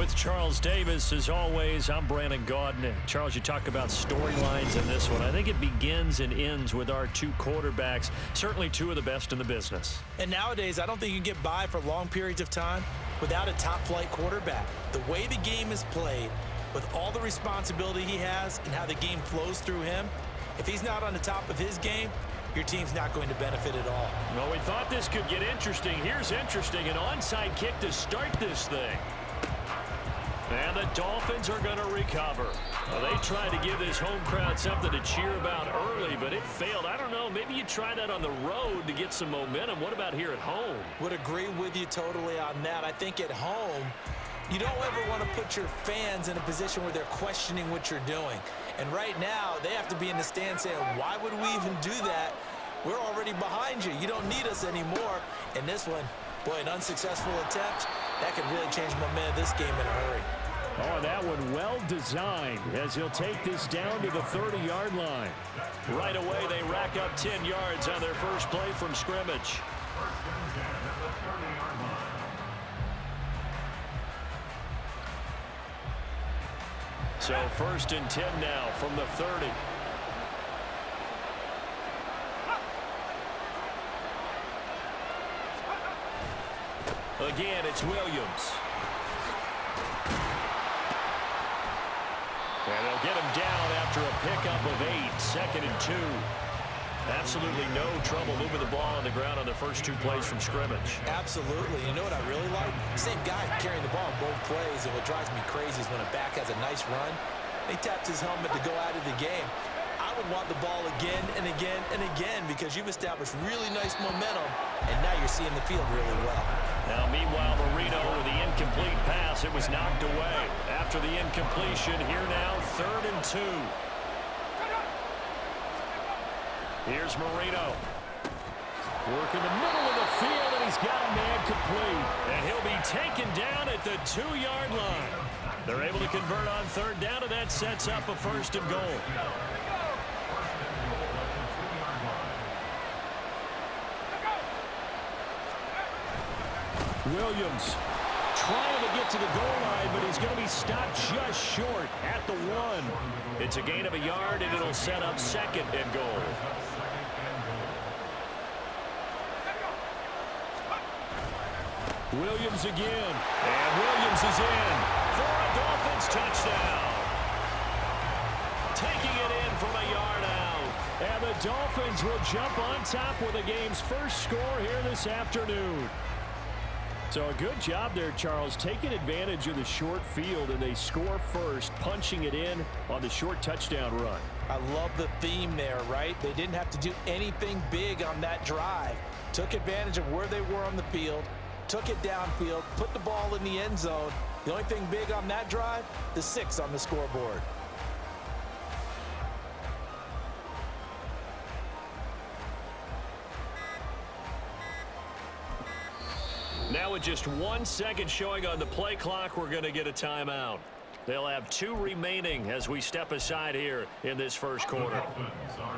With Charles Davis, as always, I'm Brandon Gaudin. Charles, you talk about storylines in this one. I think it begins and ends with our two quarterbacks, certainly two of the best in the business. And nowadays, I don't think you can get by for long periods of time without a top-flight quarterback. The way the game is played, with all the responsibility he has and how the game flows through him, if he's not on the top of his game, your team's not going to benefit at all. Well, we thought this could get interesting. Here's interesting, an onside kick to start this thing. And the Dolphins are going to recover. Well, they tried to give this home crowd something to cheer about early, but it failed. I don't know, maybe you try that on the road to get some momentum. What about here at home? Would agree with you totally on that. I think at home, you don't ever want to put your fans in a position where they're questioning what you're doing. And right now, they have to be in the stand saying, why would we even do that? We're already behind you. You don't need us anymore. And this one, boy, an unsuccessful attempt, that could really change momentum of this game in a hurry. Oh, that one well designed as he'll take this down to the 30-yard line. Right away, they rack up 10 yards on their first play from scrimmage. So 1st and 10 now from the 30. Again, it's Williams. And they'll get him down after a pickup of 8, 2nd and 2. Absolutely no trouble moving the ball on the ground on the first two plays from scrimmage. Absolutely. You know what I really like? Same guy carrying the ball in both plays, and what drives me crazy is when a back has a nice run, he taps his helmet to go out of the game. I would want the ball again and again and again because you've established really nice momentum, and now you're seeing the field really well. Now, meanwhile, Marino with the incomplete pass. It was knocked away. After the incompletion, here now, 3rd and 2. Here's Marino. Work in the middle of the field, and he's got a man complete. And he'll be taken down at the 2-yard line. They're able to convert on 3rd down, and that sets up a 1st and goal. Williams trying to get to the goal line, but he's going to be stopped just short at the 1. It's a gain of a yard, and it'll set up 2nd and goal. Williams again, and Williams is in for a Dolphins touchdown. Taking it in from a yard out, and the Dolphins will jump on top with the game's first score here this afternoon. So a good job there, Charles, taking advantage of the short field, and they score first, punching it in on the short touchdown run. I love the theme there, right? They didn't have to do anything big on that drive. Took advantage of where they were on the field, took it downfield, put the ball in the end zone. The only thing big on that drive, the 6 on the scoreboard. Now with just 1 second showing on the play clock, we're going to get a timeout. They'll have 2 remaining as we step aside here in this first quarter.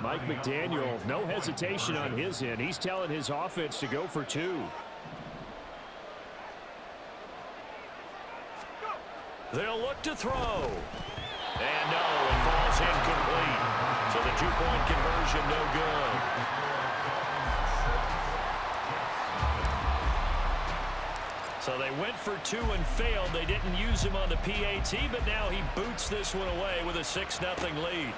Mike McDaniel, no hesitation on his end. He's telling his offense to go for 2. They'll look to throw. And no, it falls incomplete. So the 2-point conversion no good. So they went for 2 and failed. They didn't use him on the PAT, but now he boots this one away with a 6-0 lead.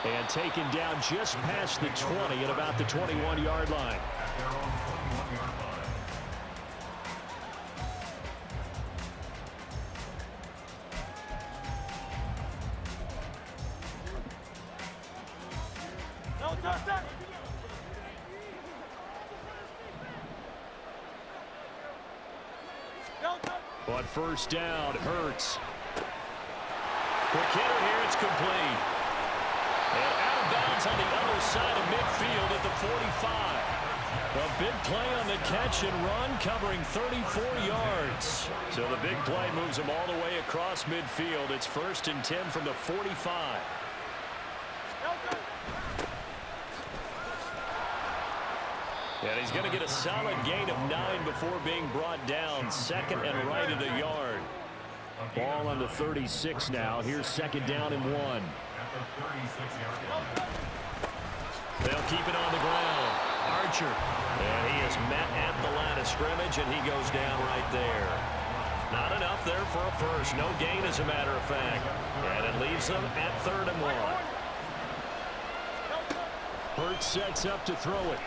And taken down just past the 20 at about the 21-yard line. On first down, Hurts. Quick hitter here, it's complete. And out of bounds on the other side of midfield at the 45. A big play on the catch and run, covering 34 yards. So the big play moves them all the way across midfield. It's 1st and 10 from the 45. And he's going to get a solid gain of 9 before being brought down. Second and right at a yard. Ball on the 36 now. Here's second down and 1. They'll keep it on the ground. Archer. And he is met at the line of scrimmage, and he goes down right there. Not enough there for a first. No gain, as a matter of fact. And it leaves them at 3rd and 1. Hurts sets up to throw it.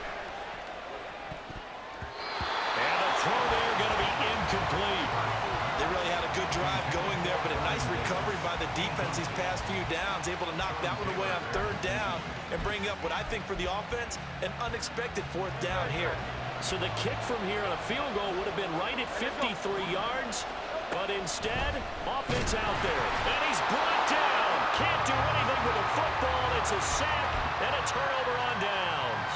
And the throw there going to be incomplete. They really had a good drive going there, but a nice recovery by the defense these past few downs, able to knock that one away on 3rd down and bring up what I think for the offense, an unexpected 4th down here. So the kick from here on a field goal would have been right at 53 yards, but instead, offense out there. And he's brought down. Can't do anything with the football. It's a sack and a turnover on downs.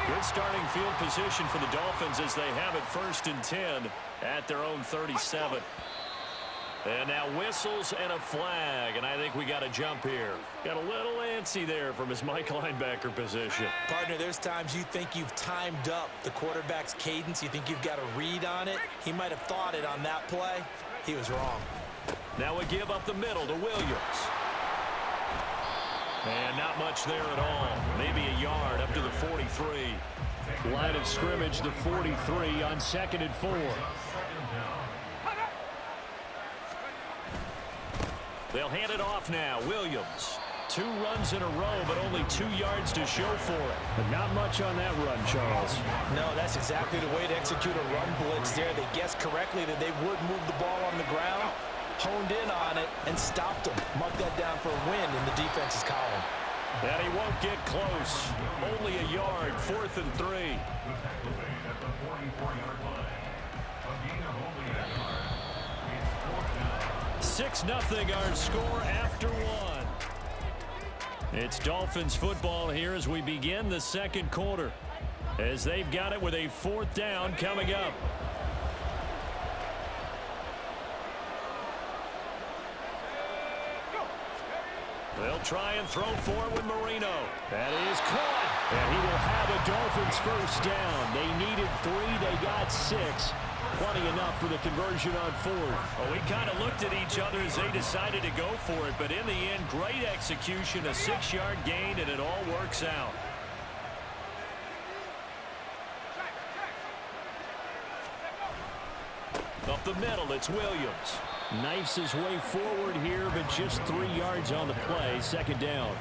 Good starting field position for the Dolphins as they have it 1st and 10 at their own 37. And now whistles and a flag, and I think we got a jump here. Got a little antsy there from his Mike linebacker position. Partner, there's times you think you've timed up the quarterback's cadence. You think you've got a read on it. He might have thought it on that play. He was wrong. Now we give up the middle to Williams. And not much there at all. Maybe a yard up to the 43. Line of scrimmage, the 43 on 2nd and 4. They'll hand it off now. Williams. 2 runs in a row, but only 2 yards to show for it. But not much on that run, Charles. No, that's exactly the way to execute a run blitz there. They guessed correctly that they would move the ball on the ground, honed in on it, and stopped them. Mark that down for a win in the defense's column. And he won't get close. Only a yard, 4th and 3. 6-0 our score after 1. It's Dolphins football here as we begin the 2nd quarter, as they've got it with a 4th down coming up. They'll try and throw for it with Marino. That is caught. And he will have a Dolphins 1st down. They needed 3. They got 6. Plenty enough for the conversion on 4th. Well, we kind of looked at each other as they decided to go for it. But in the end, great execution, a 6-yard gain, and it all works out. Up the middle, it's Williams. Knifes his way forward here, but just 3 yards on the play. 2nd down.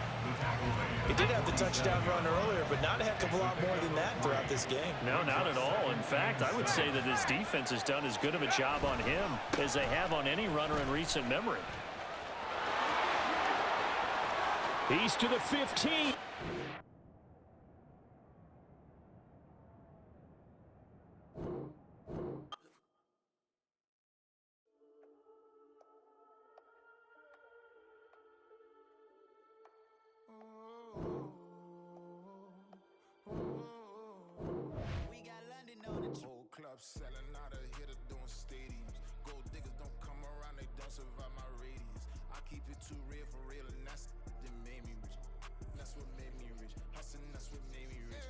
He did have the touchdown run earlier, but not a heck of a lot more than that throughout this game. No, not at all. In fact, I would say that his defense has done as good of a job on him as they have on any runner in recent memory. He's to the 15. Selling out a hitter doing stadiums. Gold diggers don't come around, they don't survive my radius. I keep it too real for real, and that's that made me rich. That's what made me rich. Hustling, that's what made me rich.